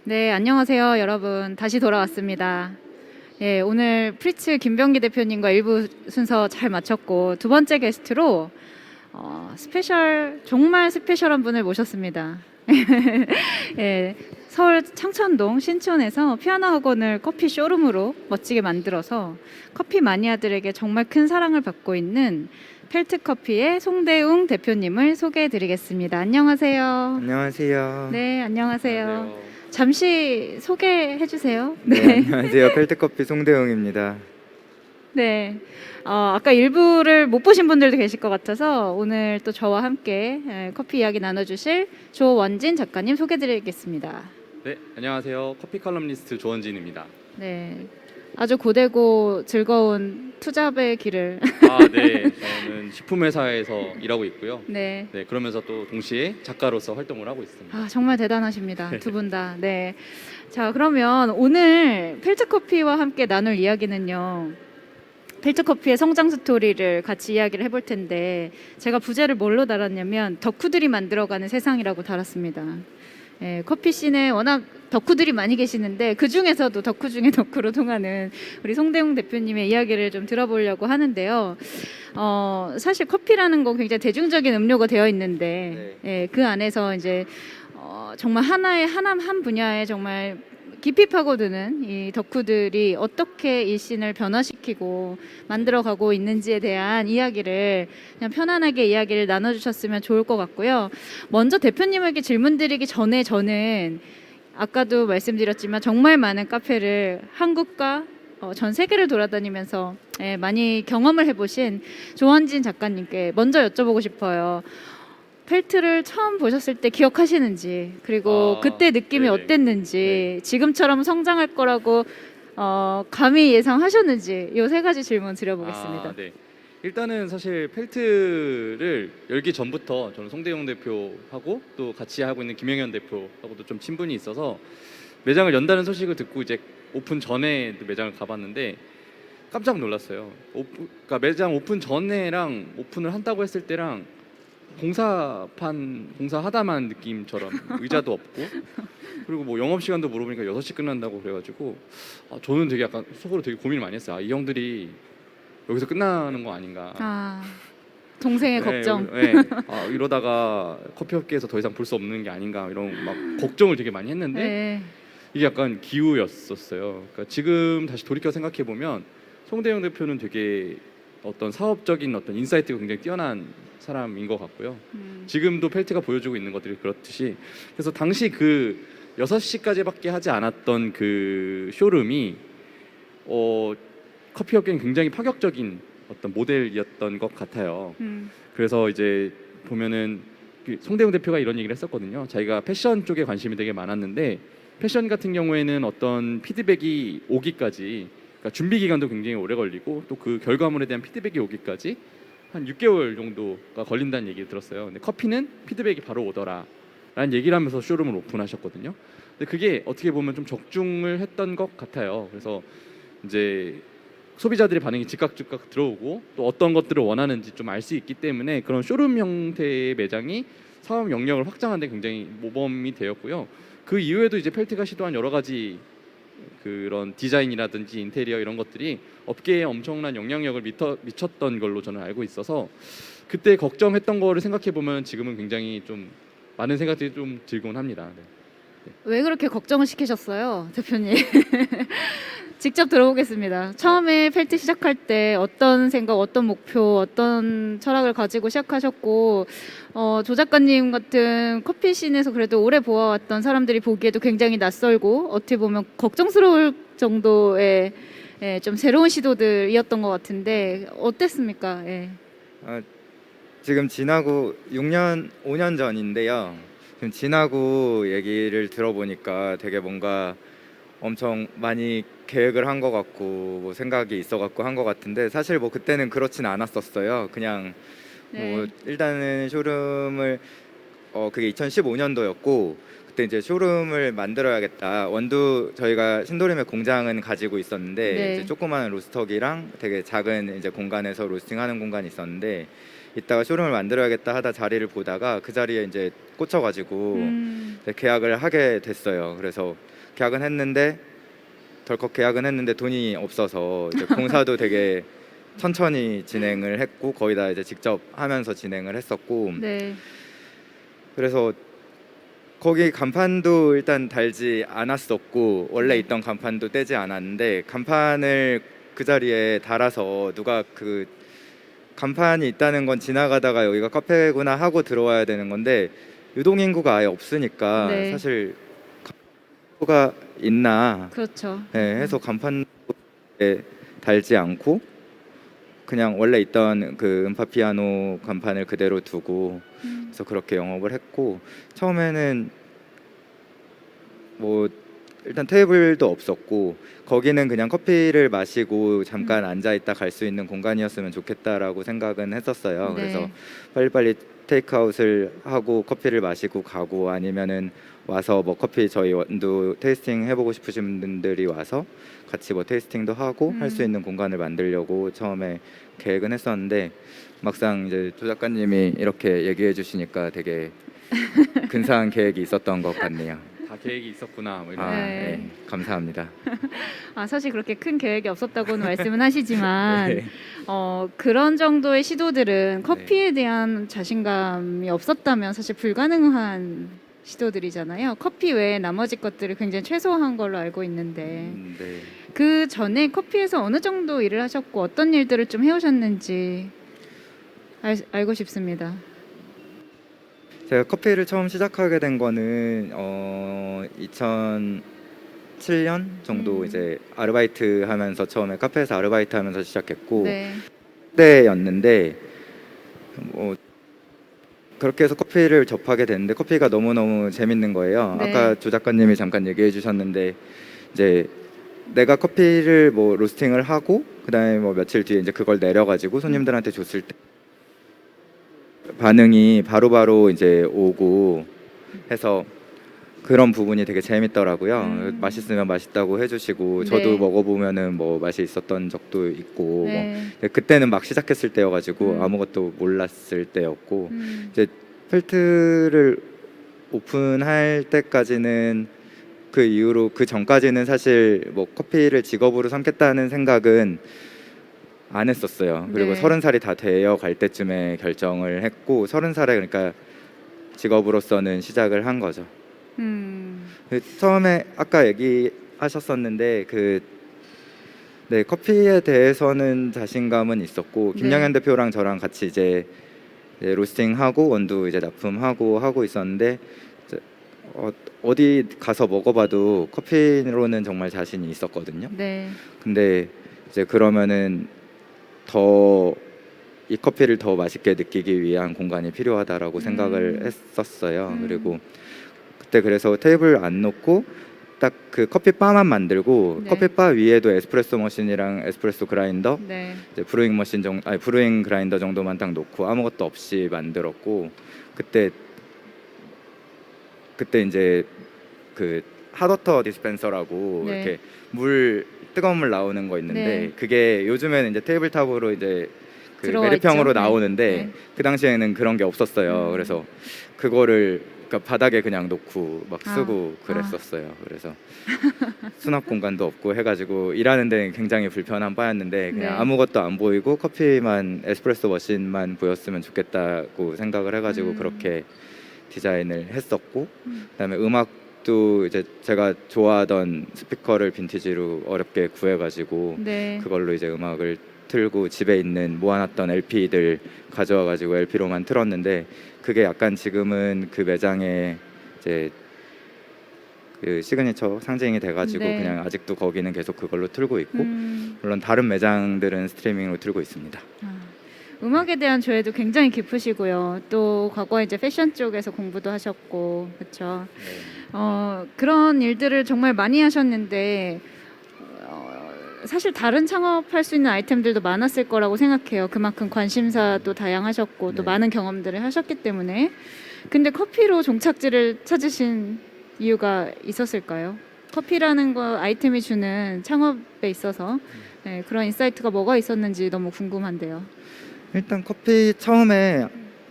네, 안녕하세요, 여러분. 다시 돌아왔습니다. 예, 오늘 프리츠 김병기 대표님과 일부 순서 잘 마쳤고 두 번째 게스트로 정말 스페셜한 분을 모셨습니다. 예, 서울 창천동 신촌에서 피아노 학원을 커피 쇼룸으로 멋지게 만들어서 커피 마니아들에게 정말 큰 사랑을 받고 있는 펠트 커피의 송대웅 대표님을 소개해 드리겠습니다. 안녕하세요. 안녕하세요. 네, 안녕하세요. 안녕하세요. 잠시 소개해 주세요. 네, 안녕하세요. 펠트커피 송대웅입니다. 네. 아까 일부를 못 보신 분들도 계실 것 같아서 오늘 또 저와 함께 커피 이야기 나눠주실 조원진 작가님 소개드리겠습니다. 네, 안녕하세요. 커피 칼럼니스트 조원진입니다. 네. 아주 고되고 즐거운 투잡의 길을 네, 저는 식품회사에서 일하고 있고요. 네. 네, 그러면서 또 동시에 작가로서 활동을 하고 있습니다. 정말 대단하십니다. 두 분 다. 네. 자, 그러면 오늘 펠트커피와 함께 나눌 이야기는요. 펠트커피의 성장 스토리를 같이 이야기를 해볼 텐데 제가 부제를 뭘로 달았냐면 덕후들이 만들어가는 세상이라고 달았습니다. 예, 커피 씬에 워낙 덕후들이 많이 계시는데 그 중에서도 덕후 중에 덕후로 통하는 우리 송대웅 대표님의 이야기를 좀 들어보려고 하는데요. 사실 커피라는 거 굉장히 대중적인 음료가 되어 있는데 예, 그 안에서 이제 정말 한 분야에 정말 깊이 파고드는 이 덕후들이 어떻게 이 씬을 변화시키고 만들어가고 있는지에 대한 이야기를 그냥 편안하게 이야기를 나눠주셨으면 좋을 것 같고요. 먼저 대표님에게 질문드리기 전에 저는 아까도 말씀드렸지만 정말 많은 카페를 한국과 전 세계를 돌아다니면서 많이 경험을 해보신 조원진 작가님께 먼저 여쭤보고 싶어요. 펠트를 처음 보셨을 때 기억하시는지, 그리고 그때 느낌이 네네. 어땠는지, 지금처럼 성장할 거라고 감히 예상하셨는지 이 세 가지 질문 드려보겠습니다. 네. 일단은 사실 펠트를 열기 전부터 저는 송대용 대표하고 또 같이 하고 있는 김영현 대표하고도 좀 친분이 있어서 매장을 연다는 소식을 듣고 이제 오픈 전에 매장을 가봤는데 깜짝 놀랐어요. 그러니까 매장 오픈 전에랑 오픈을 한다고 했을 때랑 공사하다만 느낌처럼 의자도 없고 그리고 뭐 영업 시간도 물어보니까 6시 끝난다고 그래가지고 저는 되게 약간 속으로 되게 고민을 많이 했어요. 이 형들이 여기서 끝나는 거 아닌가. 동생의 네, 걱정. 네. 이러다가 커피 업계에서 더 이상 볼 수 없는 게 아닌가 이런 막 걱정을 되게 많이 했는데 네. 이게 약간 기우였었어요. 그러니까 지금 다시 돌이켜 생각해 보면 송대영 대표는 되게 어떤 사업적인 어떤 인사이트가 굉장히 뛰어난 사람인 것 같고요. 지금도 펠트가 보여주고 있는 것들이 그렇듯이 그래서 당시 그 6시까지밖에 하지 않았던 그 쇼룸이 커피 업계는 굉장히 파격적인 어떤 모델이었던 것 같아요. 그래서 이제 보면은 송대웅 대표가 이런 얘기를 했었거든요. 자기가 패션 쪽에 관심이 되게 많았는데 패션 같은 경우에는 어떤 피드백이 오기까지 그러니까 준비 기간도 굉장히 오래 걸리고 또 그 결과물에 대한 피드백이 오기까지 한 6개월 정도가 걸린다는 얘기를 들었어요. 근데 커피는 피드백이 바로 오더라 라는 얘기를 하면서 쇼룸을 오픈하셨거든요. 근데 그게 어떻게 보면 좀 적중을 했던 것 같아요. 그래서 이제 소비자들의 반응이 즉각 들어오고 또 어떤 것들을 원하는지 좀 알 수 있기 때문에 그런 쇼룸 형태의 매장이 사업 영역을 확장하는 데 굉장히 모범이 되었고요. 그 이후에도 이제 펠트가 시도한 여러 가지 그런 디자인이라든지 인테리어 이런 것들이 업계에 엄청난 영향력을 미쳤던 걸로 저는 알고 있어서 그때 걱정했던 거를 생각해 보면 지금은 굉장히 좀 많은 생각들이 좀 들곤 합니다. 네. 왜 그렇게 걱정을 시키셨어요, 대표님? 직접 들어보겠습니다. 처음에 펠트 시작할 때 어떤 생각, 어떤 목표, 어떤 철학을 가지고 시작하셨고 조 작가님 같은 커피 씬에서 그래도 오래 보아왔던 사람들이 보기에도 굉장히 낯설고 어떻게 보면 걱정스러울 정도의 좀 새로운 시도들이었던 것 같은데 어땠습니까? 지금 지나고 6년, 5년 전인데요. 지금 지나고 얘기를 들어보니까 되게 뭔가 엄청 많이 계획을 한 것 같고 뭐 생각이 있어 갖고 한 것 같은데 사실 뭐 그때는 그렇진 않았었어요. 그냥 뭐 일단은 쇼룸을 그게 2015년도였고 그때 이제 쇼룸을 만들어야겠다. 원두 저희가 신도림에 공장은 가지고 있었는데 이제 조그마한 로스터기랑 되게 작은 이제 공간에서 로스팅하는 공간이 있었는데 이따가 쇼룸을 만들어야겠다 하다 자리를 보다가 그 자리에 이제 꽂혀가지고 계약을 하게 됐어요. 그래서 계약은 했는데 덜컥 계약은 했는데 돈이 없어서 이제 공사도 되게 천천히 진행을 했고 거의 다 이제 직접 하면서 진행을 했었고 네. 그래서 거기 간판도 일단 달지 않았었고 원래 네. 있던 간판도 떼지 않았는데 간판을 그 자리에 달아서 누가 그 간판이 있다는 건 지나가다가 여기가 카페구나 하고 들어와야 되는 건데 유동인구가 아예 없으니까 네. 사실 간판가 있나 그렇죠. 네, 해서 간판에 달지 않고 그냥 원래 있던 그 음파 피아노 간판을 그대로 두고 그래서 그렇게 영업을 했고 처음에는 뭐 일단 테이블도 없었고 거기는 그냥 커피를 마시고 잠깐 앉아 있다 갈 수 있는 공간이었으면 좋겠다라고 생각은 했었어요. 네. 그래서 빨리빨리 테이크아웃을 하고 커피를 마시고 가고 아니면은 와서 뭐 커피 저희 원두 테이스팅 해보고 싶으신 분들이 와서 같이 뭐 테이스팅도 하고 할 수 있는 공간을 만들려고 처음에 계획은 했었는데 막상 이제 조 작가님이 이렇게 얘기해 주시니까 되게 근사한 계획이 있었던 것 같네요. 다 계획이 있었구나. 뭐 이런. 아, 네. 네. 감사합니다. 사실 그렇게 큰 계획이 없었다고는 말씀은 하시지만 네. 그런 정도의 시도들은 커피에 대한 자신감이 없었다면 사실 불가능한 시도들이잖아요. 커피 외에 나머지 것들을 굉장히 최소화한 걸로 알고 있는데 네. 그 전에 커피에서 어느 정도 일을 하셨고 어떤 일들을 좀 해오셨는지 알고 싶습니다. 제가 커피를 처음 시작하게 된 거는 2007년 정도 이제 아르바이트 하면서 처음에 카페에서 아르바이트 하면서 시작했고 네. 그때였는데 뭐 그렇게 해서 커피를 접하게 됐는데 커피가 너무너무 재밌는 거예요. 네. 아까 조 작가님이 잠깐 얘기해 주셨는데 이제 내가 커피를 뭐 로스팅을 하고 그다음에 뭐 며칠 뒤에 이제 그걸 내려가지고 손님들한테 줬을 때 반응이 바로바로 이제 오고 해서 그런 부분이 되게 재밌더라고요. 맛있으면 맛있다고 해주시고 저도 네. 먹어보면은 뭐 맛이 있었던 적도 있고 네. 뭐 그때는 막 시작했을 때여가지고 음. 아무것도 몰랐을 때였고 음. 이제 펠트를 오픈할 때까지는 그 이후로 그 전까지는 사실 뭐 커피를 직업으로 삼겠다는 생각은 안 했었어요. 그리고 네. 30살이 다 되어 갈 때쯤에 결정을 했고 30살에 그러니까 직업으로서는 시작을 한 거죠. 그 처음에 아까 얘기하셨었는데 네, 커피에 대해서는 자신감은 있었고 네. 김영현 대표랑 저랑 같이 이제 로스팅하고 원두 이제 납품하고 하고 있었는데 이제 어디 가서 먹어봐도 커피로는 정말 자신이 있었거든요. 네. 근데 이제 그러면은 더 이 커피를 더 맛있게 느끼기 위한 공간이 필요하다라고 생각을 했었어요. 그리고 그때 그래서 테이블 안 놓고 딱 그 커피 바만 만들고 네. 커피 바 위에도 에스프레소 머신이랑 에스프레소 그라인더, 네. 이제 브루잉 머신 브루잉 그라인더 정도만 딱 놓고 아무것도 없이 만들었고 그때 이제 그 핫워터 디스펜서라고 네. 이렇게 뜨거운 물 나오는 거 있는데 네. 그게 요즘에는 이제 테이블탑으로 이제 그 들어와 메리평으로 있죠? 네. 나오는데 네. 그 당시에는 그런 게 없었어요. 그래서 그거를 그러니까 바닥에 그냥 놓고 막 쓰고 그랬었어요. 그래서 수납 공간도 없고 해가지고 일하는 데는 굉장히 불편한 바였는데 그냥 네. 아무것도 안 보이고 커피만 에스프레소 머신만 보였으면 좋겠다고 생각을 해가지고 그렇게 디자인을 했었고 그다음에 음악도 이제 제가 좋아하던 스피커를 빈티지로 어렵게 구해가지고 네. 그걸로 이제 음악을 틀고 집에 있는 모아놨던 LP들 가져와가지고 LP로만 틀었는데 그게 약간 지금은 그 매장에 이제 그 시그니처 상징이 돼가지고 네. 그냥 아직도 거기는 계속 그걸로 틀고 있고 물론 다른 매장들은 스트리밍으로 틀고 있습니다. 음악에 대한 조예도 굉장히 깊으시고요. 또 과거에 이제 패션 쪽에서 공부도 하셨고, 그렇죠. 그런 일들을 정말 많이 하셨는데 사실 다른 창업할 수 있는 아이템들도 많았을 거라고 생각해요. 그만큼 관심사도 다양하셨고 또 네. 많은 경험들을 하셨기 때문에. 근데 커피로 종착지를 찾으신 이유가 있었을까요? 커피라는 거 아이템이 주는 창업에 있어서 그런 인사이트가 뭐가 있었는지 너무 궁금한데요. 일단 커피 처음에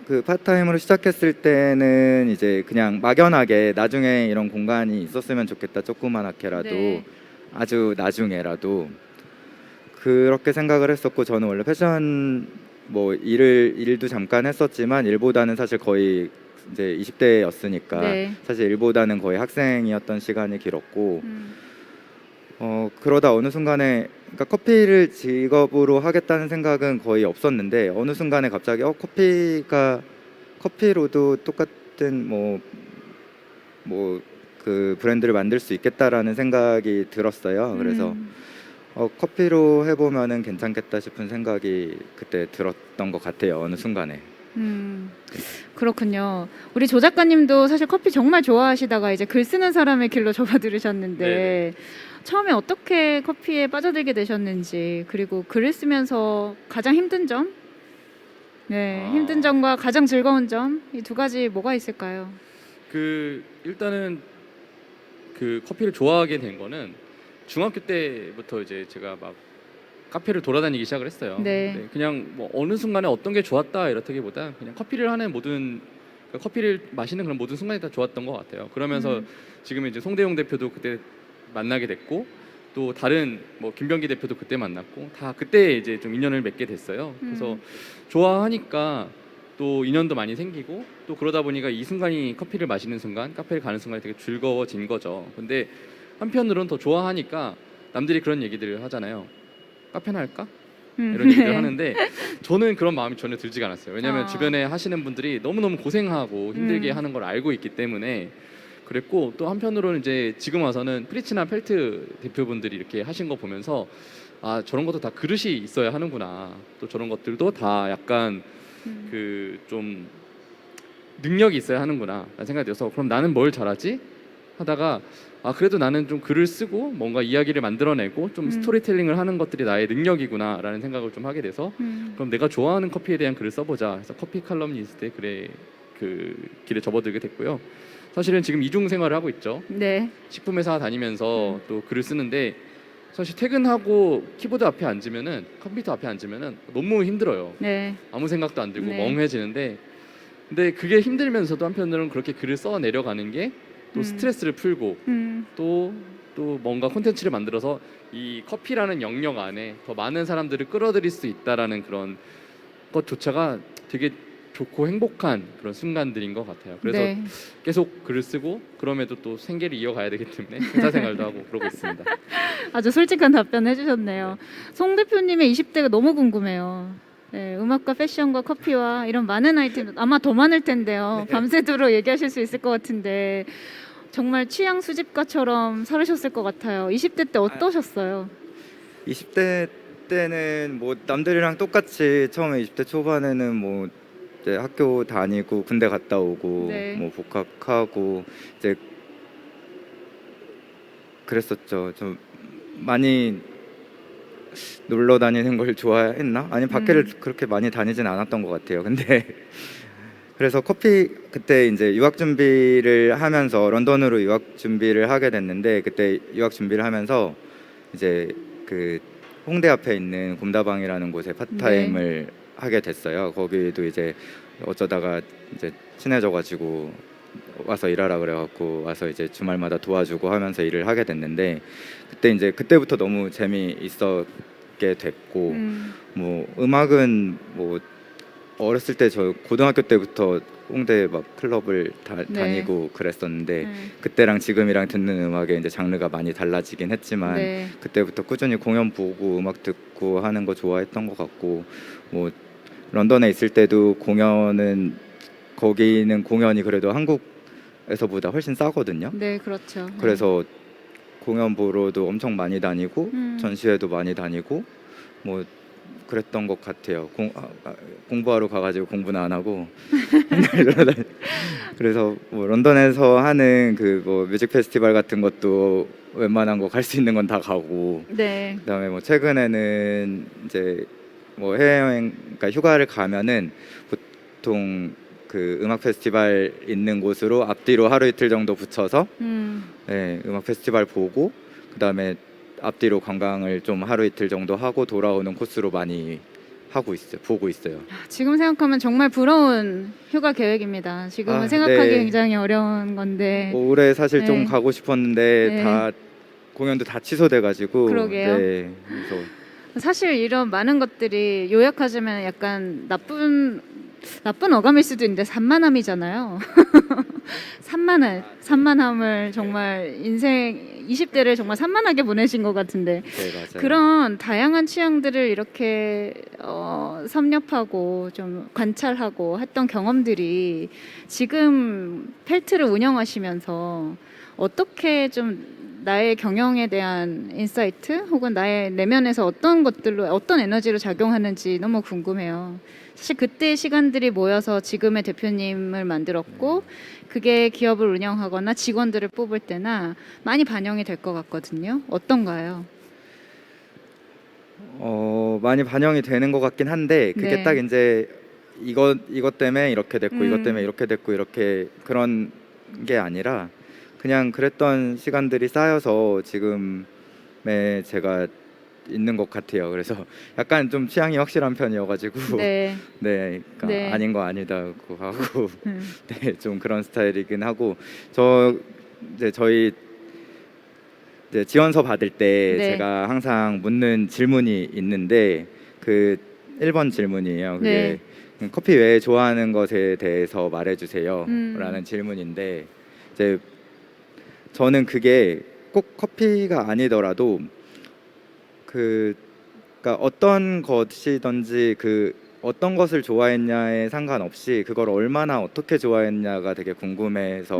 그 파트타임으로 시작했을 때는 이제 그냥 막연하게 나중에 이런 공간이 있었으면 좋겠다, 조그만하게라도 네. 아주 나중에라도 그렇게 생각을 했었고, 저는 원래 패션 뭐 일도 잠깐 했었지만 일보다는 사실 거의 이제 20대였으니까 네. 사실 일보다는 거의 학생이었던 시간이 길었고, 음. 그러다 어느 순간에, 그러니까 커피를 직업으로 하겠다는 생각은 거의 없었는데 어느 순간에 갑자기 커피로도 똑같은 그 브랜드를 만들 수 있겠다라는 생각이 들었어요. 그래서 커피로 해보면은 괜찮겠다 싶은 생각이 그때 들었던 것 같아요. 어느 순간에. 그렇군요. 우리 조 작가님도 사실 커피 정말 좋아하시다가 이제 글 쓰는 사람의 길로 접어들으셨는데 네네. 처음에 어떻게 커피에 빠져들게 되셨는지, 그리고 글을 쓰면서 가장 힘든 점, 힘든 점과 가장 즐거운 점, 이 두 가지 뭐가 있을까요? 일단은 그 커피를 좋아하게 된 거는 중학교 때부터 이제 제가 막 카페를 돌아다니기 시작을 했어요. 네. 그냥 뭐 어느 순간에 어떤 게 좋았다 이렇다기보다 그냥 커피를 하는 커피를 마시는 그런 모든 순간이 다 좋았던 것 같아요. 그러면서 지금 이제 송대용 대표도 그때 만나게 됐고, 또 다른 뭐 김병기 대표도 그때 만났고, 다 그때 이제 좀 인연을 맺게 됐어요. 그래서 좋아하니까 또 인연도 많이 생기고, 또 그러다 보니까 이 순간이 커피를 마시는 순간, 카페를 가는 순간이 되게 즐거워진 거죠. 근데 한편으로는 더 좋아하니까 남들이 그런 얘기들을 하잖아요. 카페나 할까? 이런 얘기를 하는데 저는 그런 마음이 전혀 들지가 않았어요. 왜냐하면 주변에 하시는 분들이 너무너무 고생하고 힘들게 하는 걸 알고 있기 때문에 그랬고, 또 한편으로는 이제 지금 와서는 프리츠나 펠트 대표분들이 이렇게 하신 거 보면서 아, 저런 것도 다 그릇이 있어야 하는구나, 또 저런 것들도 다 약간 그 좀 능력이 있어야 하는구나 라는 생각이 들어서, 그럼 나는 뭘 잘하지? 하다가 그래도 나는 좀 글을 쓰고 뭔가 이야기를 만들어내고 좀 스토리텔링을 하는 것들이 나의 능력이구나 라는 생각을 좀 하게 돼서 그럼 내가 좋아하는 커피에 대한 글을 써보자 해서 커피 칼럼니스트의 그 길에 접어들게 됐고요. 사실은 지금 이중 생활을 하고 있죠. 네. 식품회사 다니면서 또 글을 쓰는데, 사실 퇴근하고 키보드 앞에 앉으면은, 컴퓨터 앞에 앉으면은 너무 힘들어요. 네. 아무 생각도 안 들고 네. 멍해지는데, 근데 그게 힘들면서도 한편으로는 그렇게 글을 써 내려가는 게 또 스트레스를 풀고 또 뭔가 콘텐츠를 만들어서 이 커피라는 영역 안에 더 많은 사람들을 끌어들일 수 있다라는 그런 것조차가 되게 좋고 행복한 그런 순간들인 것 같아요. 그래서 네. 계속 글을 쓰고, 그럼에도 또 생계를 이어가야 되기 때문에 회사 생활도 하고 그러고 있습니다. 아주 솔직한 답변 해주셨네요. 송 대표님의 20대가 너무 궁금해요. 네, 음악과 패션과 커피와 이런 많은 아이템 아마 더 많을 텐데요. 밤새도록 얘기하실 수 있을 것 같은데 정말 취향 수집가처럼 살으셨을 것 같아요. 20대 때 어떠셨어요? 20대 때는 뭐 남들이랑 똑같이 처음에 20대 초반에는 뭐 이제 학교 다니고 군대 갔다 오고 네. 뭐 복학하고 이제 그랬었죠. 좀 많이 놀러 다니는 걸 좋아했나? 아니, 밖에를 그렇게 많이 다니진 않았던 것 같아요. 근데 그래서 그때 이제 유학 준비를 하면서 런던으로 유학 준비를 하게 됐는데, 그때 유학 준비를 하면서 이제 그 홍대 앞에 있는 곰다방이라는 곳에 파트타임을 하게 됐어요. 거기도 이제 어쩌다가 이제 친해져가지고 와서 일하라 그래갖고 와서 이제 주말마다 도와주고 하면서 일을 하게 됐는데, 그때부터 너무 재미있었게 됐고, 뭐 음악은 뭐 어렸을 때 저 고등학교 때부터 홍대 막 클럽을 다니고 그랬었는데 그때랑 지금이랑 듣는 음악의 이제 장르가 많이 달라지긴 했지만 그때부터 꾸준히 공연 보고 음악 듣고 하는 거 좋아했던 것 같고, 뭐 런던에 있을 때도 거기는 공연이 그래도 한국에서보다 훨씬 싸거든요. 네, 그렇죠. 그래서 공연 보러도 엄청 많이 다니고 전시회도 많이 다니고 뭐 그랬던 것 같아요. 공부하러 가가지고 공부는 안 하고 맨날 돌아다니. 그래서 뭐 런던에서 하는 그 뭐 뮤직 페스티벌 같은 것도 웬만한 거 갈 수 있는 건 다 가고, 네. 그다음에 뭐 최근에는 이제 뭐 해외여행, 그러니까 휴가를 가면은 보통 그 음악 페스티벌 있는 곳으로 앞뒤로 하루 이틀 정도 붙여서 네, 음악 페스티벌 보고 그다음에 앞뒤로 관광을 좀 하루 이틀 정도 하고 돌아오는 코스로 많이 하고 있어요. 보고 있어요. 지금 생각하면 정말 부러운 휴가 계획입니다. 지금은 아, 생각하기 네. 굉장히 어려운 건데. 올해 사실 네. 좀 가고 싶었는데 네. 다 공연도 다 취소돼가지고. 그러게요. 네. 그래서 사실 이런 많은 것들이 요약하자면 약간 나쁜 어감일 수도 있는데 산만함이잖아요. 산만함을 정말 인생 20대를 정말 산만하게 보내신 것 같은데 네, 맞아요. 그런 다양한 취향들을 이렇게 섭렵하고 좀 관찰하고 했던 경험들이 지금 펠트를 운영하시면서 어떻게 좀 나의 경영에 대한 인사이트 혹은 나의 내면에서 어떤 것들로 어떤 에너지로 작용하는지 너무 궁금해요. 사실 그때 시간들이 모여서 지금의 대표님을 만들었고 그게 기업을 운영하거나 직원들을 뽑을 때나 많이 반영이 될 것 같거든요. 어떤가요? 많이 반영이 되는 것 같긴 한데 그게 네. 딱 이제 이것 때문에 이렇게 됐고 이것 때문에 음. 이렇게 됐고 이렇게 그런 게 아니라 그냥 그랬던 시간들이 쌓여서 지금의 제가 있는 것 같아요. 그래서 약간 좀 취향이 확실한 편이어가지고 네. 네, 그러니까 네. 아닌 거 아니다고 하고 음. 네, 좀 그런 스타일이긴 하고 저희 이제 지원서 받을 때 네. 제가 항상 묻는 질문이 있는데 그 1번 질문이에요. 그게 커피 외에 좋아하는 것에 대해서 말해주세요 라는 질문인데 이제 저는 그게 꼭 커피가 아니더라도 그러니까 어떤 것이든지 어떤 것을 좋아했냐에 상관없이 그걸 얼마나 어떻게 좋아했냐가 되게 궁금해서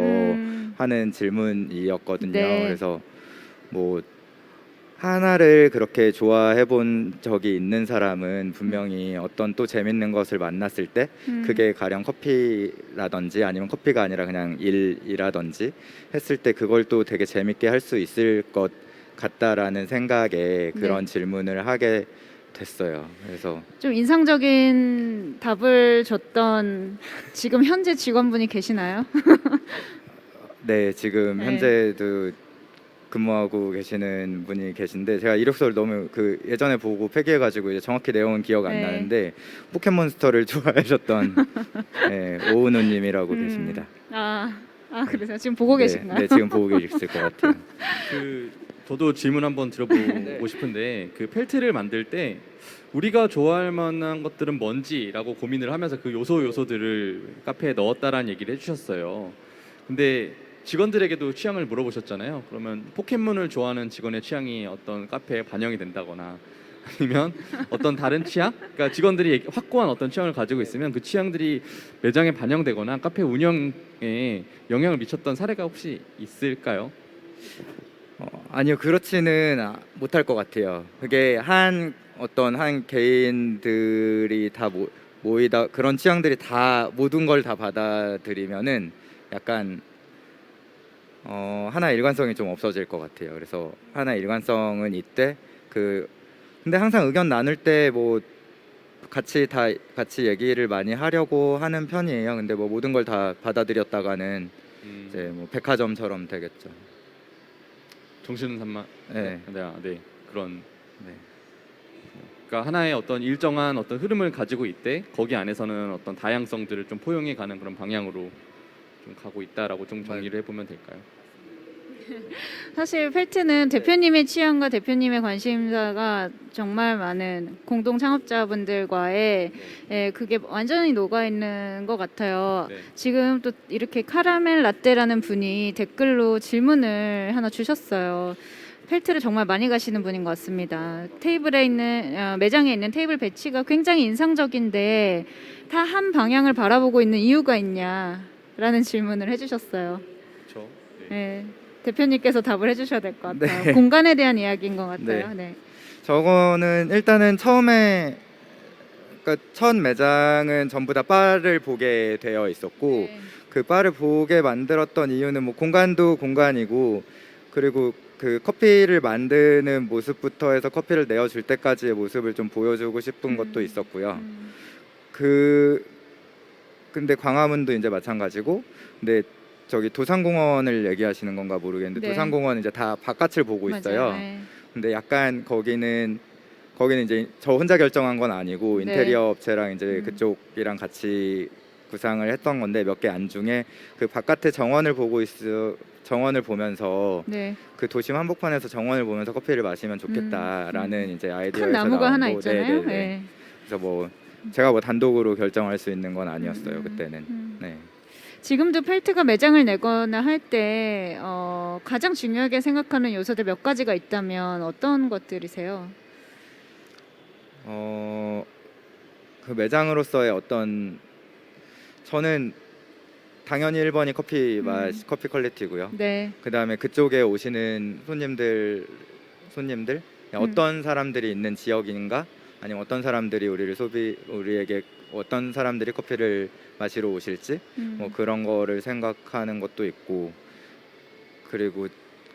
하는 질문이었거든요. 네. 그래서 뭐 하나를 그렇게 좋아해 본 적이 있는 사람은 분명히 어떤 또 재밌는 것을 만났을 때 그게 가령 커피라든지 아니면 커피가 아니라 그냥 일이라든지 했을 때 그걸 또 되게 재밌게 할 수 있을 것 같다라는 생각에 그런 질문을 하게 됐어요. 그래서 좀 인상적인 답을 줬던 지금 현재 직원분이 계시나요? 네, 지금 네. 현재도 근무하고 계시는 분이 계신데 제가 이력서를 너무 예전에 보고 폐기해가지고 이제 정확히 내용은 기억 안 네. 나는데 포켓몬스터를 좋아하셨던 네, 오은호님이라고 계십니다. 그래서 지금 보고 계신가요? 네, 지금 보고 계실 것 같아요. 저도 질문 한번 들어보고 싶은데 그 펠트를 만들 때 우리가 좋아할 만한 것들은 뭔지라고 고민을 하면서 그 요소들을 카페에 넣었다라는 얘기를 해주셨어요. 근데 직원들에게도 취향을 물어보셨잖아요. 그러면 포켓몬을 좋아하는 직원의 취향이 어떤 카페에 반영이 된다거나 아니면 어떤 다른 취향? 그러니까 직원들이 확고한 어떤 취향을 가지고 있으면 그 취향들이 매장에 반영되거나 카페 운영에 영향을 미쳤던 사례가 혹시 있을까요? 아니요, 그렇지는 못할 것 같아요. 그게 어떤 한 개인들이 다 모이다 그런 취향들이 다 모든 걸 다 받아들이면은 약간 하나의 일관성이 좀 없어질 것 같아요. 그래서 하나의 일관성은 있되 근데 항상 의견 나눌 때 뭐 같이 얘기를 많이 하려고 하는 편이에요. 근데 뭐 모든 걸 다 받아들였다가는 이제 뭐 백화점처럼 되겠죠. 정신은 산만. 네. 네. 그런. 네. 그러니까 하나의 어떤 일정한 어떤 흐름을 가지고 있대 거기 안에서는 어떤 다양성들을 좀 포용해 가는 그런 방향으로 좀 가고 있다라고 좀 정리를 해보면 될까요? 사실 펠트는 대표님의 취향과 대표님의 관심사가 정말 많은 공동 창업자분들과의 그게 완전히 녹아 있는 것 같아요. 네. 지금 또 이렇게 카라멜 라떼라는 분이 댓글로 질문을 하나 주셨어요. 펠트를 정말 많이 가시는 분인 것 같습니다. 테이블에 있는 매장에 있는 테이블 배치가 굉장히 인상적인데 다 한 방향을 바라보고 있는 이유가 있냐라는 질문을 해주셨어요. 그렇죠. 네. 대표님께서 답을 해주셔야 될 것 같아요. 네. 공간에 대한 이야기인 것 같아요. 네. 저거는 일단은 처음에 그러니까 첫 매장은 전부 다 바를 보게 되어 있었고 그 바를 보게 만들었던 이유는 뭐 공간도 공간이고 그리고 그 커피를 만드는 모습부터 해서 커피를 내어줄 때까지의 모습을 좀 보여주고 싶은 것도 있었고요. 근데 광화문도 이제 마찬가지고 근데 저기 도산공원을 얘기하시는 건가 모르겠는데 네. 도산공원 이제 다 바깥을 보고 있어요. 맞아요. 네. 근데 약간 거기는 거기는 이제 저 혼자 결정한 건 아니고 네. 인테리어 업체랑 이제 음. 그쪽이랑 같이 구상을 했던 건데 몇 개 안 중에 그 바깥에 정원을 보면서 네. 그 도심 한복판에서 정원을 보면서 커피를 마시면 좋겠다라는 이제 큰 아이디어에서 나무가 하나 나온 거. 있잖아요. 네네네. 네. 그래서 뭐 제가 뭐 단독으로 결정할 수 있는 건 아니었어요 그때는. 네. 지금도 펠트가 매장을 내거나 할 때 가장 중요하게 생각하는 요소들 몇 가지가 있다면 어떤 것들이세요? 그 매장으로서의 어떤 저는 당연히 1번이 커피 맛, 커피 퀄리티고요. 네. 그다음에 그쪽에 오시는 손님들 그냥 어떤 사람들이 있는 지역인가 아니면 어떤 사람들이 우리에게 어떤 사람들이 커피를 마시러 오실지 뭐 그런 거를 생각하는 것도 있고 그리고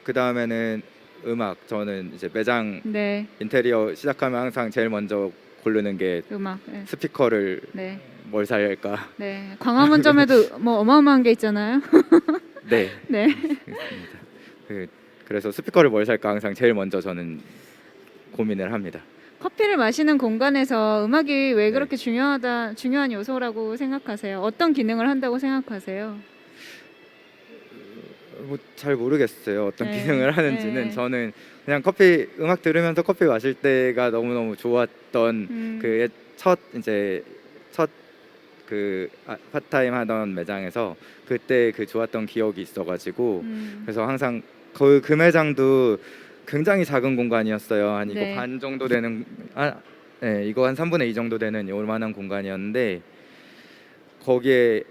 그다음에는 음악 저는 이제 매장 네. 인테리어 시작하면 항상 제일 먼저 고르는 게 음악. 네. 스피커를 네. 뭘 살까. 네. 광화문점에도 뭐 어마어마한 게 있잖아요. 네. 네. 그렇습니다. 그래서 스피커를 뭘 살까 항상 제일 먼저 저는 고민을 합니다. 커피를 마시는 공간에서 음악이 왜 네. 그렇게 중요한 요소라고 생각하세요? 어떤 기능을 한다고 생각하세요? 뭐 잘 모르겠어요. 어떤 네. 기능을 하는지는. 네. 저는 그냥 음악 들으면서 커피 마실 때가 너무너무 좋았던 첫 파타임 하던 매장에서 그때 그 좋았던 기억이 있어가지고 그래서 항상 그 매장도 굉장히 작은 공간이었어요. 한 이거 네. 반 정도 되는 네, 이거 한 3분의 2 정도 되는 요만한 공간이었는데 거기에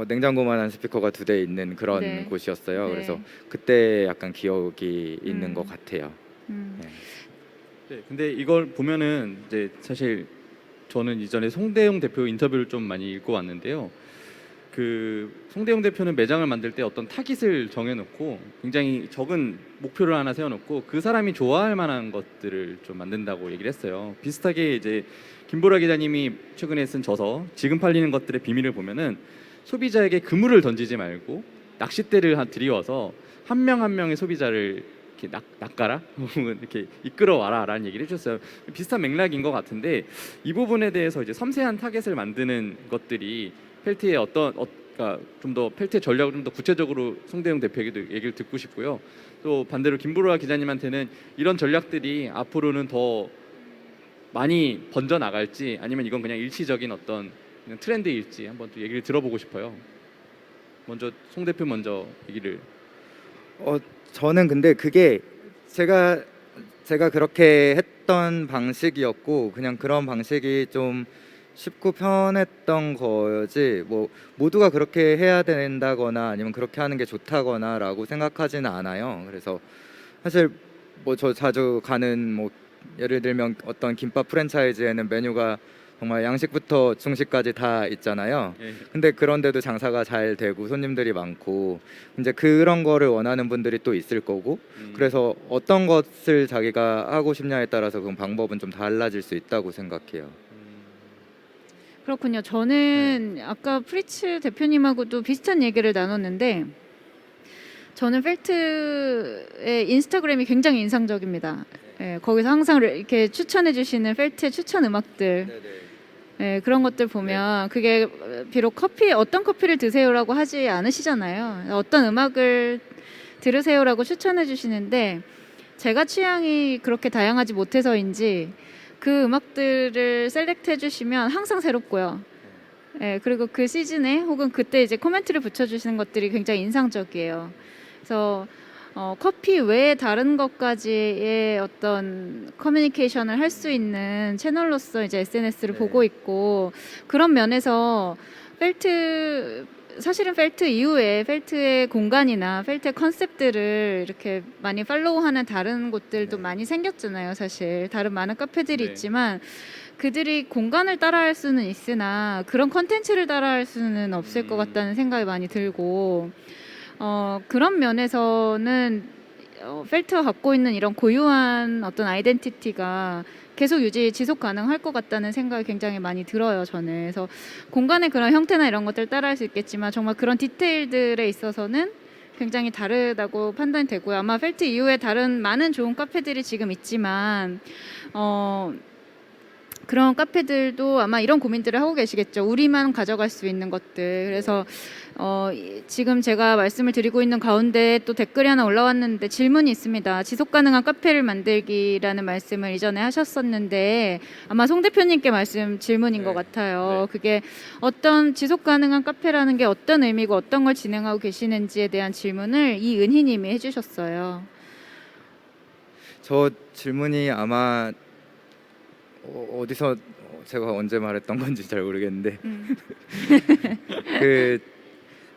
냉장고만한 스피커가 2대 있는 그런 네. 곳이었어요. 네. 그래서 그때 약간 기억이 있는 것 같아요. 네. 네, 근데 이걸 보면은 이제 사실 저는 이전에 송대용 대표 인터뷰를 좀 많이 읽고 왔는데요. 그 송대용 대표는 매장을 만들 때 어떤 타깃을 정해놓고 굉장히 적은 목표를 하나 세워놓고 그 사람이 좋아할 만한 것들을 좀 만든다고 얘기를 했어요. 비슷하게 이제 김보라 기자님이 최근에 쓴 저서 지금 팔리는 것들의 비밀을 보면은 소비자에게 그물을 던지지 말고 낚싯대를 들이워서 한 명 한 명의 소비자를 이렇게 낚아라 이렇게 이끌어와라라는 얘기를 해주셨어요. 비슷한 맥락인 것 같은데 이 부분에 대해서 이제 섬세한 타겟을 만드는 것들이 펠트의 그러니까 좀 더 펠트의 전략을 좀 더 구체적으로 송대용 대표에게도 얘기를 듣고 싶고요. 또 반대로 김보라 기자님한테는 이런 전략들이 앞으로는 더 많이 번져 나갈지 아니면 이건 그냥 일시적인 어떤 그냥 트렌드일지 한번 또 얘기를 들어보고 싶어요. 먼저 송 대표 먼저 얘기를. 저는 근데 그게 제가 그렇게 했던 방식이었고 그냥 그런 방식이 좀 쉽고 편했던 거지 뭐 모두가 그렇게 해야 된다거나 아니면 그렇게 하는 게 좋다거나라고 생각하지는 않아요. 그래서 사실 뭐 저 자주 가는 뭐 예를 들면 어떤 김밥 프랜차이즈에는 메뉴가 정말 양식부터 중식까지 다 있잖아요. 예. 근데 그런데도 장사가 잘 되고 손님들이 많고 이제 그런 거를 원하는 분들이 또 있을 거고 그래서 어떤 것을 자기가 하고 싶냐에 따라서 그 방법은 좀 달라질 수 있다고 생각해요. 그렇군요. 저는 아까 프리츠 대표님하고도 비슷한 얘기를 나눴는데 저는 펠트의 인스타그램이 굉장히 인상적입니다. 예, 거기서 항상 이렇게 추천해 주시는 펠트의 추천 음악들 예, 그런 것들 보면 그게 비록 어떤 커피를 드세요라고 하지 않으시잖아요. 어떤 음악을 들으세요라고 추천해 주시는데 제가 취향이 그렇게 다양하지 못해서인지 그 음악들을 셀렉트 해주시면 항상 새롭고요. 예, 그리고 그 시즌에 혹은 그때 이제 코멘트를 붙여주시는 것들이 굉장히 인상적이에요. 그래서 커피 외에 다른 것까지의 어떤 커뮤니케이션을 할 수 있는 채널로서 이제 SNS를 보고 있고 그런 면에서 사실은 펠트 이후에 펠트의 공간이나 펠트의 컨셉들을 이렇게 많이 팔로우하는 다른 곳들도 많이 생겼잖아요. 사실 다른 많은 카페들이 네. 있지만 그들이 공간을 따라할 수는 있으나 그런 컨텐츠를 따라할 수는 없을 것 같다는 생각이 많이 들고 그런 면에서는 펠트가 갖고 있는 이런 고유한 어떤 아이덴티티가 계속 지속 가능할 것 같다는 생각이 굉장히 많이 들어요. 저는 그래서 공간의 그런 형태나 이런 것들 따라할 수 있겠지만 정말 그런 디테일들에 있어서는 굉장히 다르다고 판단이 되고요. 아마 펠트 이후에 다른 많은 좋은 카페들이 지금 있지만 그런 카페들도 아마 이런 고민들을 하고 계시겠죠. 우리만 가져갈 수 있는 것들. 그래서 지금 제가 말씀을 드리고 있는 가운데 또 댓글이 하나 올라왔는데 질문이 있습니다. 지속 가능한 카페를 만들기라는 말씀을 이전에 하셨었는데 아마 송 대표님께 질문인 것 같아요. 그게 어떤 지속 가능한 카페라는 게 어떤 의미고 어떤 걸 진행하고 계시는지에 대한 질문을 이은희님이 해주셨어요. 저 질문이 아마 어디서 제가 언제 말했던 건지 잘 모르겠는데 그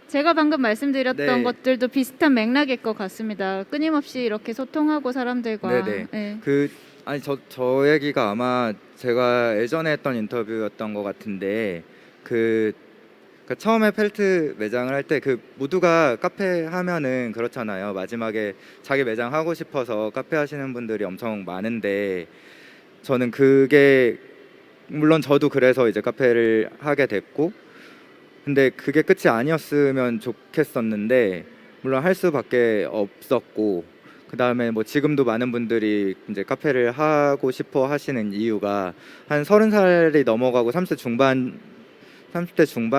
제가 방금 말씀드렸던 네. 것들도 비슷한 맥락일 것 같습니다. 끊임없이 이렇게 소통하고 사람들과 네네. 네. 아니 저 얘기가 아마 제가 예전에 했던 인터뷰였던 것 같은데 그러니까 처음에 펠트 매장을 할 때 모두가 카페 하면은 그렇잖아요. 마지막에 자기 매장 하고 싶어서 카페 하시는 분들이 엄청 많은데 저는 그게 물론 저도 그래서 이제 카페를 하게 됐고 근데 그게 끝이 아니었으면 좋겠었는데 물론 할 수밖에 없었고 그 다음에 뭐 지금도 많은 분들이 이제 카페를 하고 싶어 하시는 이유가 한 30살이 넘어가고 30대 중반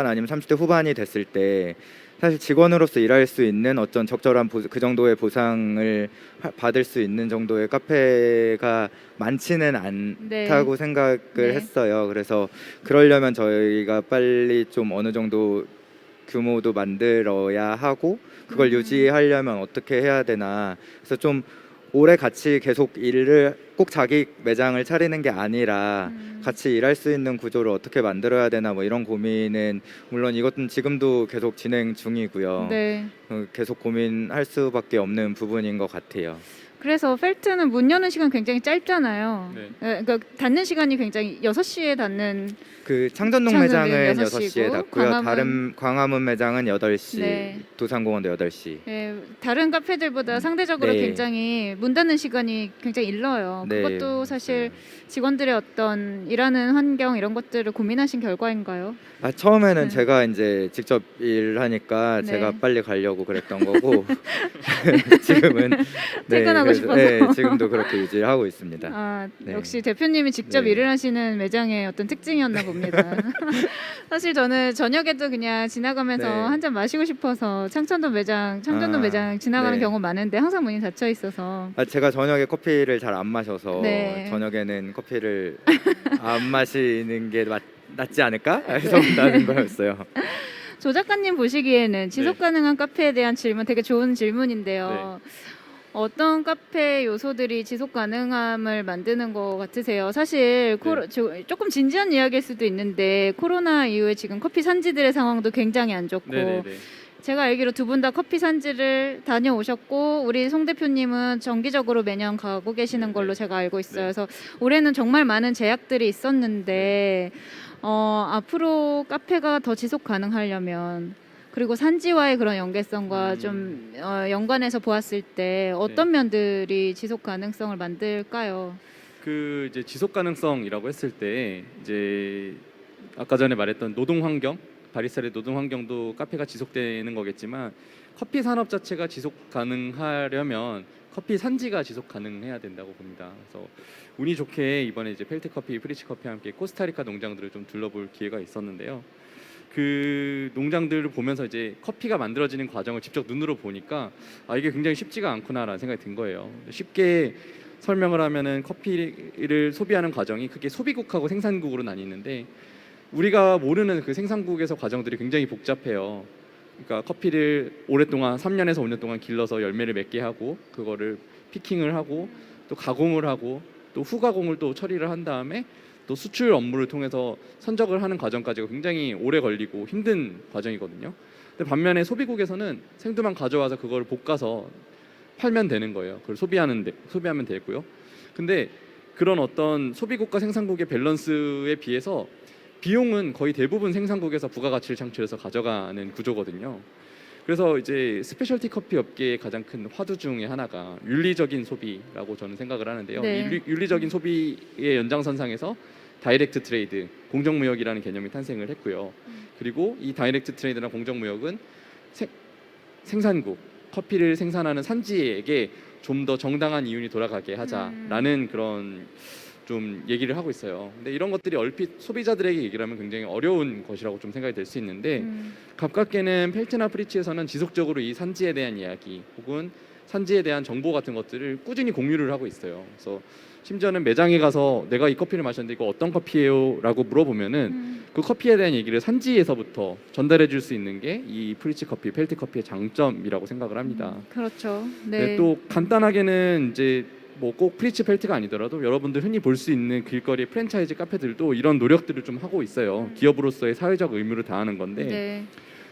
아니면 30대 후반이 됐을 때 사실 직원으로서 일할 수 있는 어떤 적절한 그 정도의 보상을 받을 수 있는 정도의 카페가 많지는 않다고 생각을 했어요. 그래서 그러려면 저희가 빨리 좀 어느 정도 규모도 만들어야 하고 그걸 유지하려면 어떻게 해야 되나. 그래서 좀 오래 같이 계속 일을 꼭 자기 매장을 차리는 게 아니라 같이 일할 수 있는 구조를 어떻게 만들어야 되나 뭐 이런 고민은 물론 이것은 지금도 계속 진행 중이고요. 네. 계속 고민할 수밖에 없는 부분인 것 같아요. 그래서 펠트는 문 여는 시간 굉장히 짧잖아요. 네. 그러니까 닫는 시간이 굉장히 6시에 닫는 그 창전동 창전동 매장은 6시 고 6시에 닫고요. 다른 광화문 매장은 8시, 네. 도산공원도 8시. 네, 다른 카페들보다 상대적으로 네. 굉장히 문 닫는 시간이 굉장히 일러요. 네, 그것도 사실 맞아요. 직원들의 어떤 일하는 환경 이런 것들을 고민하신 결과인가요? 처음에는 네. 제가 이제 직접 일하니까 네. 제가 빨리 가려고 그랬던 거고 지금은 퇴근하고 그래서, 싶어서. 네, 지금도 그렇게 유지하고 있습니다. 아, 네. 역시 대표님이 직접 네. 일을 하시는 매장의 어떤 특징이었나 봅니다. 사실 저는 저녁에도 그냥 지나가면서 네. 한 잔 마시고 싶어서 창전동 매장 지나가는 네. 경우 많은데 항상 문이 닫혀 있어서 제가 저녁에 커피를 잘 안 마셔서 네. 저녁에는 커피를 안 마시는 게 낫지 않을까 해서 나는 거였어요. 조 작가님 보시기에는 지속 가능한 카페에 대한 질문 되게 좋은 질문인데요. 어떤 카페 요소들이 지속 가능함을 만드는 것 같으세요? 사실 조금 진지한 이야기일 수도 있는데 코로나 이후에 지금 커피 산지들의 상황도 굉장히 안 좋고 네네네. 제가 알기로 두 분 다 커피 산지를 다녀오셨고 우리 송 대표님은 정기적으로 매년 가고 계시는 걸로 제가 알고 있어요. 그래서 올해는 정말 많은 제약들이 있었는데 앞으로 카페가 더 지속 가능하려면 그리고 산지와의 그런 연계성과 좀 연관해서 보았을 때 어떤 면들이 지속 가능성을 만들까요? 그 이제 지속 가능성이라고 했을 때 이제 아까 전에 말했던 노동 환경, 바리스타의 노동 환경도 카페가 지속되는 거겠지만 커피 산업 자체가 지속 가능하려면 커피 산지가 지속 가능해야 된다고 봅니다. 그래서 운이 좋게 이번에 이제 펠트 커피, 프리치 커피와 함께 코스타리카 농장들을 좀 둘러볼 기회가 있었는데요. 그 농장들을 보면서 이제 커피가 만들어지는 과정을 직접 눈으로 보니까 이게 굉장히 쉽지가 않구나라는 생각이 든 거예요. 쉽게 설명을 하면은 커피를 소비하는 과정이 크게 소비국하고 생산국으로 나뉘는데 우리가 모르는 그 생산국에서 과정들이 굉장히 복잡해요. 그러니까 커피를 오랫동안 3년에서 5년 동안 길러서 열매를 맺게 하고 그거를 피킹을 하고 또 가공을 하고 또 후가공을 또 처리를 한 다음에 또 수출 업무를 통해서 선적을 하는 과정까지가 굉장히 오래 걸리고 힘든 과정이거든요. 근데 반면에 소비국에서는 생두만 가져와서 그걸 볶아서 팔면 되는 거예요. 그걸 소비하면 되고요. 근데 그런 어떤 소비국과 생산국의 밸런스에 비해서 비용은 거의 대부분 생산국에서 부가가치를 창출해서 가져가는 구조거든요. 그래서 이제 스페셜티 커피 업계의 가장 큰 화두 중에 하나가 윤리적인 소비라고 저는 생각을 하는데요. 네. 윤리적인 소비의 연장선상에서 다이렉트 트레이드, 공정무역이라는 개념이 탄생을 했고요. 그리고 이 다이렉트 트레이드나 공정무역은 생산국, 커피를 생산하는 산지에게 좀 더 정당한 이윤이 돌아가게 하자라는 그런 좀 얘기를 하고 있어요. 근데 이런 것들이 얼핏 소비자들에게 얘기를 하면 굉장히 어려운 것이라고 좀 생각이 될 수 있는데 가깝게는 펠트나 프리츠에서는 지속적으로 이 산지에 대한 이야기 혹은 산지에 대한 정보 같은 것들을 꾸준히 공유를 하고 있어요. 그래서 심지어는 매장에 가서 내가 이 커피를 마셨는데 이거 어떤 커피예요? 라고 물어보면은 그 커피에 대한 얘기를 산지에서부터 전달해 줄 수 있는 게 이 프리츠 커피, 펠트 커피의 장점이라고 생각을 합니다. 그렇죠. 네, 네. 또 간단하게는 이제 뭐 꼭 프리츠 펠트가 아니더라도 여러분들 흔히 볼 수 있는 길거리 프랜차이즈 카페들도 이런 노력들을 좀 하고 있어요. 기업으로서의 사회적 의무를 다하는 건데 네.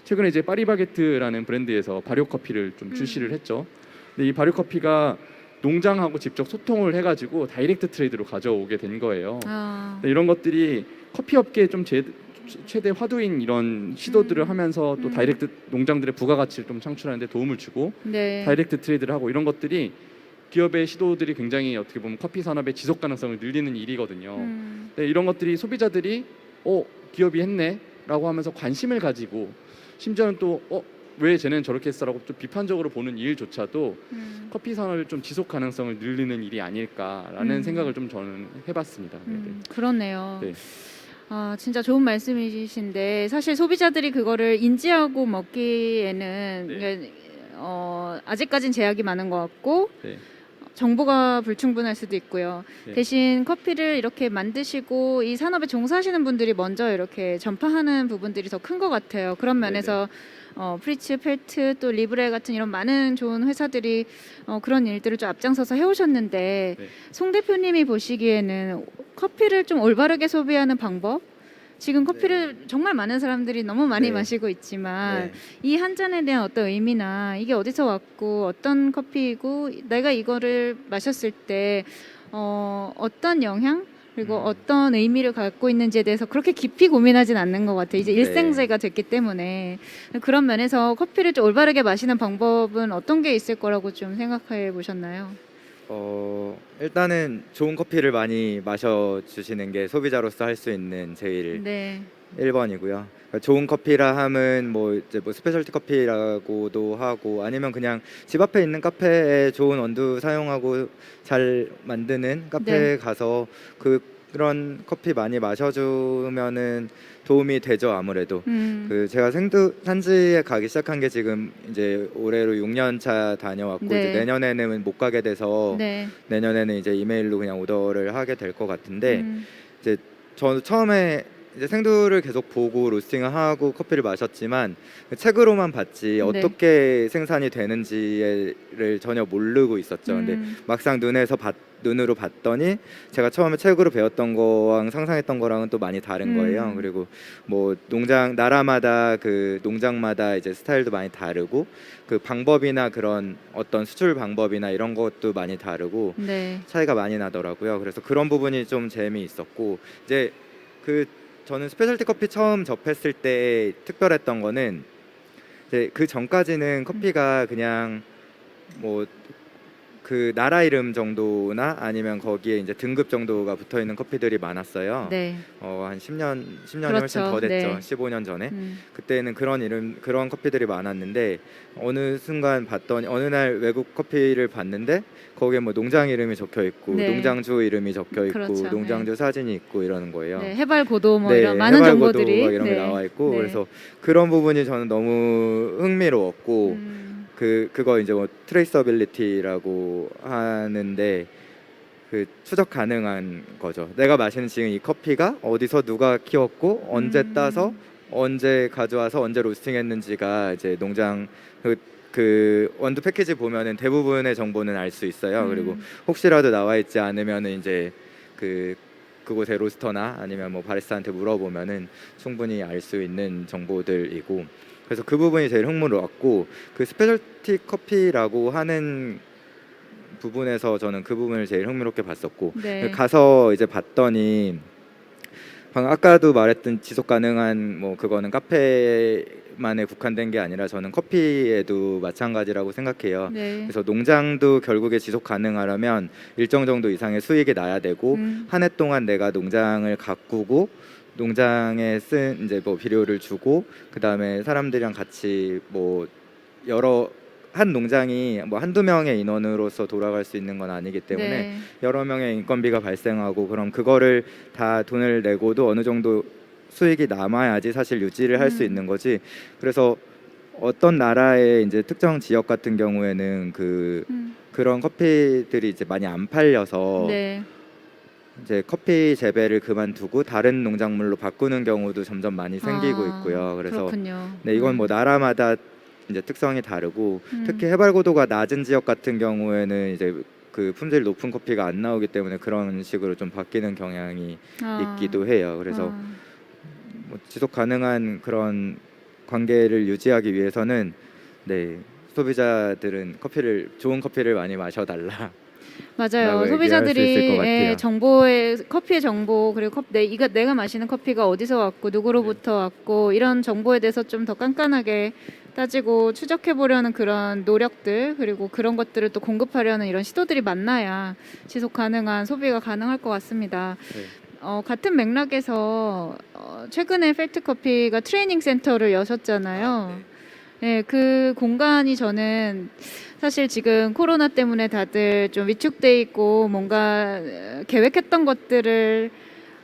최근에 이제 파리바게트라는 브랜드에서 발효 커피를 좀 출시를 했죠. 근데 이 발효 커피가 농장하고 직접 소통을 해가지고 다이렉트 트레이드로 가져오게 된 거예요. 아. 근데 이런 것들이 커피 업계에 좀 최대 화두인 이런 시도들을 하면서 또 다이렉트 농장들의 부가가치를 좀 창출하는 데 도움을 주고 네. 다이렉트 트레이드를 하고 이런 것들이 기업의 시도들이 굉장히 어떻게 보면 커피 산업의 지속 가능성을 늘리는 일이거든요. 근데 이런 것들이 소비자들이 기업이 했네라고 하면서 관심을 가지고 심지어는 또 왜 쟤는 저렇게 했어라고 좀 비판적으로 보는 일조차도 커피 산업의 좀 지속 가능성을 늘리는 일이 아닐까라는 생각을 좀 저는 해봤습니다. 네네. 그렇네요. 네. 아, 진짜 좋은 말씀이신데 사실 소비자들이 그거를 인지하고 먹기에는 네. 아직까진 제약이 많은 것 같고 네. 정보가 불충분할 수도 있고요. 네. 대신 커피를 이렇게 만드시고 이 산업에 종사하시는 분들이 먼저 이렇게 전파하는 부분들이 더 큰 것 같아요. 그런 면에서 프리츠, 펠트, 또 리브레 같은 이런 많은 좋은 회사들이 그런 일들을 좀 앞장서서 해오셨는데 네. 송 대표님이 보시기에는 커피를 좀 올바르게 소비하는 방법? 지금 커피를 정말 많은 사람들이 너무 많이 네. 마시고 있지만 네. 이 한 잔에 대한 어떤 의미나 이게 어디서 왔고 어떤 커피이고 내가 이거를 마셨을 때 어떤 영향 그리고 어떤 의미를 갖고 있는지에 대해서 그렇게 깊이 고민하진 않는 것 같아요. 이제 네. 일생제가 됐기 때문에 그런 면에서 커피를 좀 올바르게 마시는 방법은 어떤 게 있을 거라고 좀 생각해 보셨나요? 일단은 좋은 커피를 많이 마셔 주시는 게 소비자로서 할 수 있는 제일 네, 1번이고요. 좋은 커피라 함은 뭐 이제 뭐 스페셜티 커피라고도 하고 아니면 그냥 집 앞에 있는 카페에 좋은 원두 사용하고 잘 만드는 카페에 가서 그런 커피 많이 마셔주면은 도움이 되죠. 아무래도 제가 산지에 가기 시작한 게 지금 이제 올해로 6년 차 다녀왔고 네. 이제 내년에는 못 가게 돼서 네, 내년에는 이제 이메일로 그냥 오더를 하게 될 것 같은데 음, 이제 저는 처음에 이제 생두를 계속 보고 로스팅을 하고 커피를 마셨지만 책으로만 봤지 어떻게 생산이 되는지를 전혀 모르고 있었죠. 근데 막상 눈으로 봤더니 제가 처음에 책으로 배웠던 거랑 상상했던 거랑은 또 많이 다른 거예요. 그리고 뭐 나라마다 그 농장마다 이제 스타일도 많이 다르고 그 방법이나 그런 어떤 수출 방법이나 이런 것도 많이 다르고 네, 차이가 많이 나더라고요. 그래서 그런 부분이 좀 재미있었고 이제 저는 스페셜티 커피 처음 접했을 때 특별했던 거는 이제 그 전까지는 커피가 그냥 뭐 그 나라 이름 정도나 아니면 거기에 이제 등급 정도가 붙어 있는 커피들이 많았어요. 네, 한 10년이 그렇죠. 훨씬 더 됐죠. 네. 15년 전에. 그때는 그런 커피들이 많았는데 어느 순간 봤더니 어느 날 외국 커피를 봤는데 거기에 뭐 농장 이름이 적혀 있고 네. 농장주 이름이 적혀 있고 그렇죠. 농장주 사진이 있고 이러는 거예요. 네, 해발 고도 뭐 네, 이런 많은 해발고도 정보들이 막 이런 게 나와 있고 네. 그래서 그런 부분이 저는 너무 흥미로웠고 그거 이제 뭐 트레이서빌리티라고 하는데 그 추적 가능한 거죠. 내가 마시는 지금 이 커피가 어디서 누가 키웠고 언제 따서 언제 가져와서 언제 로스팅했는지가 이제 농장 그 원두 패키지 보면은 대부분의 정보는 알 수 있어요. 그리고 혹시라도 나와 있지 않으면은 이제 그곳의 로스터나 아니면 뭐 바리스타한테 물어보면은 충분히 알 수 있는 정보들이고 그래서 그 부분이 제일 흥미로웠고 그 스페셜티 커피라고 하는 부분에서 저는 그 부분을 제일 흥미롭게 봤었고 네. 가서 이제 봤더니 방금 아까도 말했던 지속 가능한 뭐 그거는 카페만에 국한된 게 아니라 저는 커피에도 마찬가지라고 생각해요. 네. 그래서 농장도 결국에 지속 가능하려면 일정 정도 이상의 수익이 나야 되고 한 해 동안 내가 농장을 가꾸고 농장에 쓴 이제 뭐 비료를 주고 그다음에 사람들이랑 같이 뭐 여러 한 농장이 뭐 한두 명의 인원으로서 돌아갈 수 있는 건 아니기 때문에 네. 여러 명의 인건비가 발생하고 그럼 그거를 다 돈을 내고도 어느 정도 수익이 남아야지 사실 유지를 할 수 있는 거지. 그래서 어떤 나라의 이제 특정 지역 같은 경우에는 그런 커피들이 이제 많이 안 팔려서 네. 이제 커피 재배를 그만두고 다른 농작물로 바꾸는 경우도 점점 많이 생기고 있고요. 그래서 그렇군요. 네, 이건 뭐 나라마다 이제 특성이 다르고 음. 특히 해발 고도가 낮은 지역 같은 경우에는 이제 그 품질이 높은 커피가 안 나오기 때문에 그런 식으로 좀 바뀌는 경향이 있기도 해요. 그래서 뭐 지속 가능한 그런 관계를 유지하기 위해서는 네, 소비자들은 좋은 커피를 많이 마셔달라. 맞아요. 라고 소비자들이 얘기할 수 있을 것 같아요. 정보의 커피의 정보 그리고 내가 마시는 커피가 어디서 왔고 누구로부터 왔고 이런 정보에 대해서 좀 더 깐깐하게 따지고 추적해 보려는 그런 노력들 그리고 그런 것들을 또 공급하려는 이런 시도들이 많아야 지속 가능한 소비가 가능할 것 같습니다. 네. 같은 맥락에서 최근에 펠트 커피가 트레이닝 센터를 여셨잖아요. 네, 그 공간이 저는 사실 지금 코로나 때문에 다들 좀 위축돼 있고 뭔가 계획했던 것들을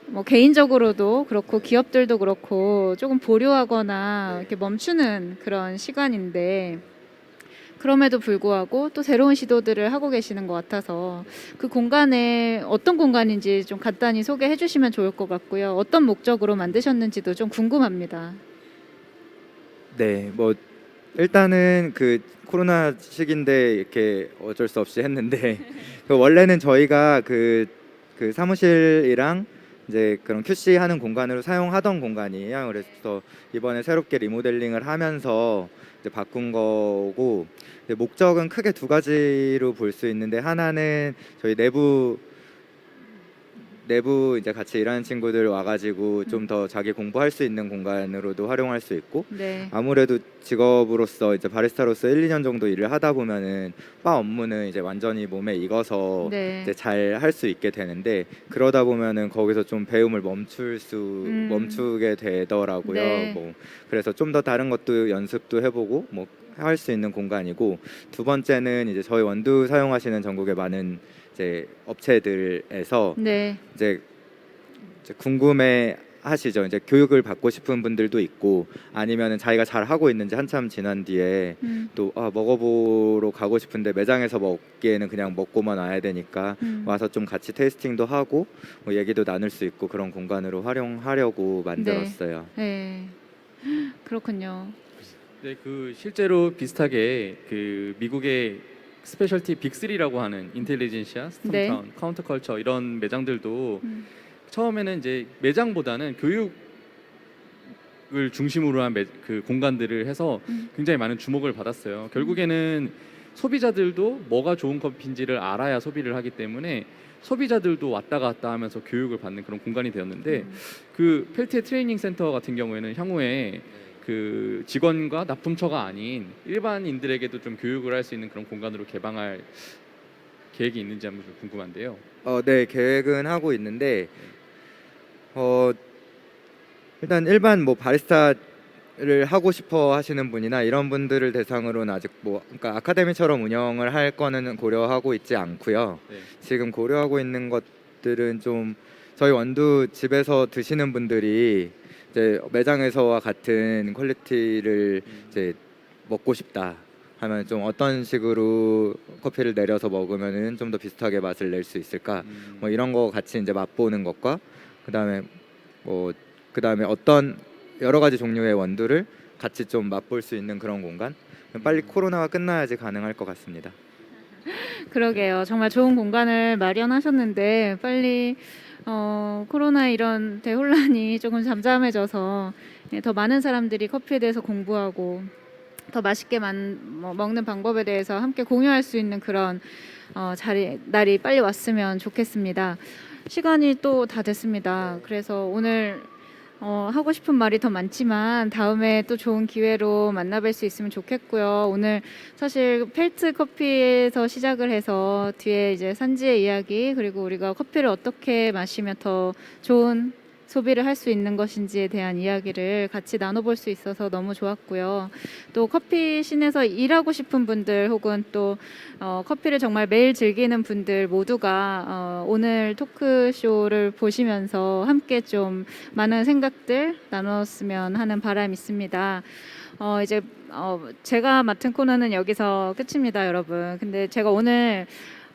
뭐 개인적으로도 그렇고 기업들도 그렇고 조금 보류하거나 이렇게 멈추는 그런 시간인데 그럼에도 불구하고 또 새로운 시도들을 하고 계시는 것 같아서 그 공간에 어떤 공간인지 좀 간단히 소개해 주시면 좋을 것 같고요. 어떤 목적으로 만드셨는지도 좀 궁금합니다. 네, 뭐 일단은 그 코로나 시기인데 이렇게 어쩔 수 없이 했는데 그 원래는 저희가 그 사무실이랑 이제 그런 QC 하는 공간으로 사용하던 공간이에요. 그래서 이번에 새롭게 리모델링을 하면서 이제 바꾼 거고 이제 목적은 크게 두 가지로 볼 수 있는데 하나는 저희 내부 이제 같이 일하는 친구들 와가지고 좀 더 자기 공부할 수 있는 공간으로도 활용할 수 있고 네. 아무래도 직업으로서 이제 바리스타로서 1, 2년 정도 일을 하다 보면은 바 업무는 이제 완전히 몸에 익어서 네. 이제 잘 할 수 있게 되는데 그러다 보면은 거기서 좀 배움을 멈추게 되더라고요. 네. 뭐 그래서 좀 더 다른 것도 연습도 해보고 뭐 할 수 있는 공간이고 두 번째는 이제 저희 원두 사용하시는 전국의 많은 이제 업체들에서 네. 이제 궁금해 하시죠. 이제 교육을 받고 싶은 분들도 있고 아니면은 자기가 잘 하고 있는지 한참 지난 뒤에 또 먹어보러 가고 싶은데 매장에서 먹기에는 그냥 먹고만 와야 되니까 와서 좀 같이 테이스팅도 하고 뭐 얘기도 나눌 수 있고 그런 공간으로 활용하려고 만들었어요. 네. 그렇군요. 네, 그 실제로 비슷하게 그 미국의 스페셜티 빅3라고 하는 인텔리전시아, 네. 스톰타운, 카운터컬처 이런 매장들도 음. 처음에는 이제 매장보다는 교육을 중심으로 한 그 공간들을 해서 굉장히 많은 주목을 받았어요. 결국에는 소비자들도 뭐가 좋은 커피인지를 알아야 소비를 하기 때문에 소비자들도 왔다 갔다 하면서 교육을 받는 그런 공간이 되었는데 그 펠트의 트레이닝 센터 같은 경우에는 향후에 그 직원과 납품처가 아닌 일반인들에게도 좀 교육을 할 수 있는 그런 공간으로 개방할 계획이 있는지 한번 좀 궁금한데요. 네, 계획은 하고 있는데 일단 일반 뭐 바리스타를 하고 싶어 하시는 분이나 이런 분들을 대상으로는 아직 뭐 그러니까 아카데미처럼 운영을 할 거는 고려하고 있지 않고요. 네. 지금 고려하고 있는 것들은 좀 저희 원두 집에서 드시는 분들이 이제 매장에서와 같은 퀄리티를 이제 먹고 싶다 하면 좀 어떤 식으로 커피를 내려서 먹으면은 좀 더 비슷하게 맛을 낼 수 있을까 뭐 이런 거 같이 이제 맛보는 것과 그다음에 어떤 여러 가지 종류의 원두를 같이 좀 맛볼 수 있는 그런 공간 빨리 코로나가 끝나야지 가능할 것 같습니다. 그러게요. 정말 좋은 공간을 마련하셨는데 빨리 코로나 이런 대혼란이 조금 잠잠해져서 더 많은 사람들이 커피에 대해서 공부하고 더 맛있게 먹는 방법에 대해서 함께 공유할 수 있는 그런 날이 빨리 왔으면 좋겠습니다. 시간이 또 다 됐습니다. 그래서 오늘 하고 싶은 말이 더 많지만 다음에 또 좋은 기회로 만나뵐 수 있으면 좋겠고요. 오늘 사실 펠트 커피에서 시작을 해서 뒤에 이제 산지의 이야기 그리고 우리가 커피를 어떻게 마시면 더 좋은 소비를 할 수 있는 것인지에 대한 이야기를 같이 나눠볼 수 있어서 너무 좋았고요. 또 커피씬에서 일하고 싶은 분들 혹은 또 커피를 정말 매일 즐기는 분들 모두가 오늘 토크쇼를 보시면서 함께 좀 많은 생각들 나눴으면 하는 바람이 있습니다. 이제 제가 맡은 코너는 여기서 끝입니다, 여러분. 근데 제가 오늘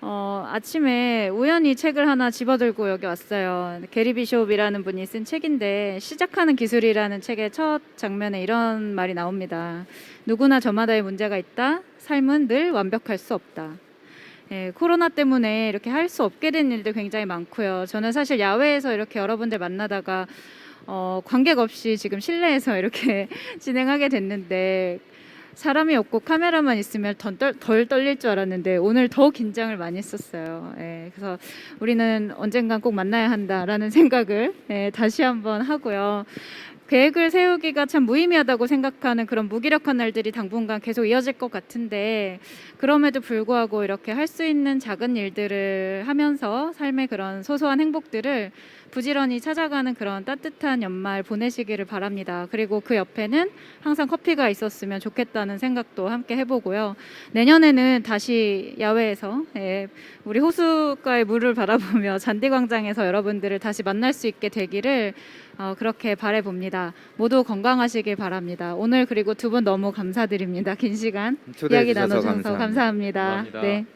아침에 우연히 책을 하나 집어들고 여기 왔어요. 게리 비숍이라는 분이 쓴 책인데 시작하는 기술이라는 책의 첫 장면에 이런 말이 나옵니다. 누구나 저마다의 문제가 있다. 삶은 늘 완벽할 수 없다. 예, 코로나 때문에 이렇게 할 수 없게 된 일도 굉장히 많고요. 저는 사실 야외에서 이렇게 여러분들 만나다가 관객 없이 지금 실내에서 이렇게 진행하게 됐는데 사람이 없고 카메라만 있으면 덜 떨릴 줄 알았는데 오늘 더 긴장을 많이 했었어요. 예, 그래서 우리는 언젠간 꼭 만나야 한다라는 생각을 다시 한번 하고요. 계획을 세우기가 참 무의미하다고 생각하는 그런 무기력한 날들이 당분간 계속 이어질 것 같은데 그럼에도 불구하고 이렇게 할 수 있는 작은 일들을 하면서 삶의 그런 소소한 행복들을 부지런히 찾아가는 그런 따뜻한 연말 보내시기를 바랍니다. 그리고 그 옆에는 항상 커피가 있었으면 좋겠다는 생각도 함께 해보고요. 내년에는 다시 야외에서 우리 호숫가의 물을 바라보며 잔디광장에서 여러분들을 다시 만날 수 있게 되기를 그렇게 바라봅니다. 모두 건강하시길 바랍니다. 오늘 그리고 두 분 너무 감사드립니다. 긴 시간 초대해 이야기 주셔서 나눠주셔서 감사합니다. 감사합니다. 네.